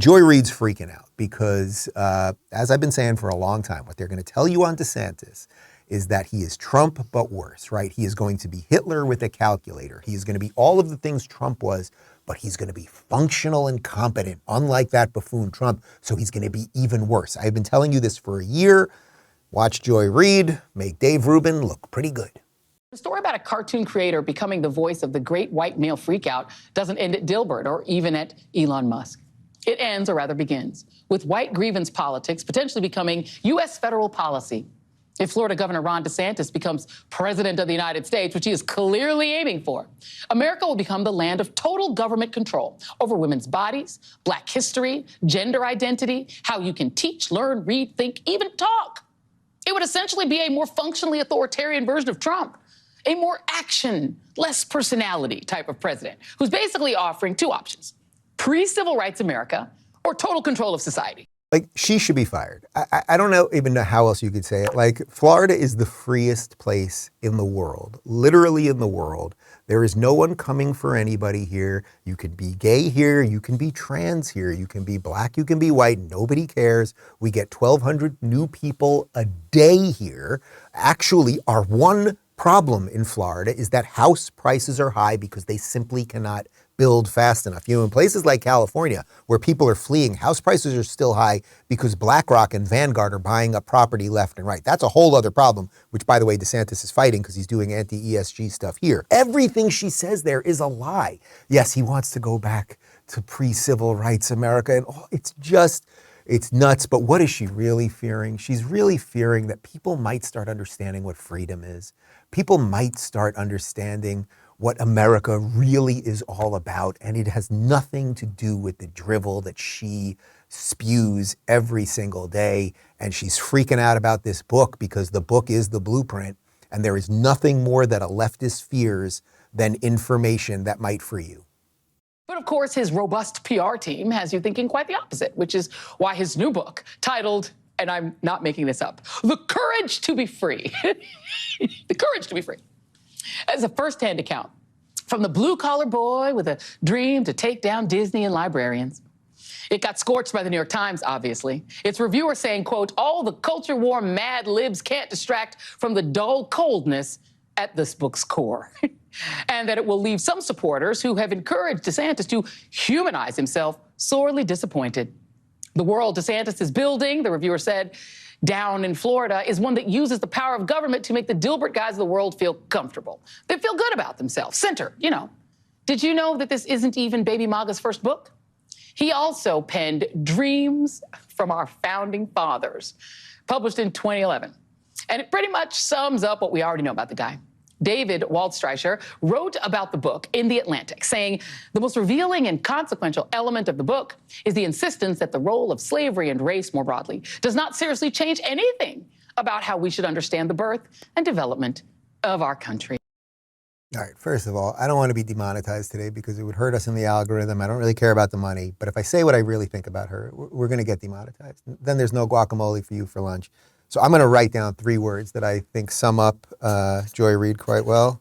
Joy Reid's freaking out because, as I've been saying for a long time, what they're going to tell you on DeSantis is that he is Trump, but worse, right? He is going to be Hitler with a calculator. He is going to be all of the things Trump was, but he's going to be functional and competent, unlike that buffoon Trump. So he's going to be even worse. I've been telling you this for a year. Watch Joy Reid make Dave Rubin look pretty good. The story about a cartoon creator becoming the voice of the great white male freakout doesn't end at Dilbert or even at Elon Musk. It ends, or rather begins, with white grievance politics potentially becoming U.S. federal policy. If Florida Governor Ron DeSantis becomes president of the United States, which he is clearly aiming for, America will become the land of total government control over women's bodies, Black history, gender identity, how you can teach, learn, read, think, even talk. It would essentially be a more functionally authoritarian version of Trump, a more action, less personality type of president, who's basically offering two options: pre-civil rights America or total control of society. Like, she should be fired. I don't even know how else you could say it. Like, Florida is the freest place in the world, literally in the world. There is no one coming for anybody here. You can be gay here. You can be trans here. You can be Black. You can be white. Nobody cares. We get 1,200 new people a day here. Actually, our one problem in Florida is that house prices are high because they simply cannot build fast enough. You know, in places like California, where people are fleeing, house prices are still high because BlackRock and Vanguard are buying up property left and right. That's a whole other problem, which, by the way, DeSantis is fighting because he's doing anti-ESG stuff here. Everything she says there is a lie. Yes, he wants to go back to pre-civil rights America, and it's nuts. But what is she really fearing? She's really fearing that people might start understanding what freedom is. People might start understanding what America really is all about, and it has nothing to do with the drivel that she spews every single day. And she's freaking out about this book because the book is the blueprint, and there is nothing more that a leftist fears than information that might free you. But of course, his robust PR team has you thinking quite the opposite, which is why his new book, titled, and I'm not making this up, The Courage to be Free, The Courage to be Free, as a first-hand account from the blue-collar boy with a dream to take down Disney and librarians. It got scorched by the New York Times, obviously. Its reviewer saying, quote, all the culture war mad libs can't distract from the dull coldness at this book's core. And that it will leave some supporters who have encouraged DeSantis to humanize himself sorely disappointed. The world DeSantis is building, the reviewer said, down in Florida, is one that uses the power of government to make the Dilbert guys of the world feel comfortable. They feel good about themselves, centered, you know. Did you know that this isn't even Baby MAGA's first book? He also penned Dreams from Our Founding Fathers, published in 2011. And it pretty much sums up what we already know about the guy. David Waldstreicher wrote about the book in The Atlantic, saying the most revealing and consequential element of the book is the insistence that the role of slavery and race more broadly does not seriously change anything about how we should understand the birth and development of our country. All right, first of all, I don't want to be demonetized today because it would hurt us in the algorithm. I don't really care about the money. But if I say what I really think about her, we're going to get demonetized. Then there's no guacamole for you for lunch. So I'm going to write down 3 words that I think sum up Joy Reid quite well.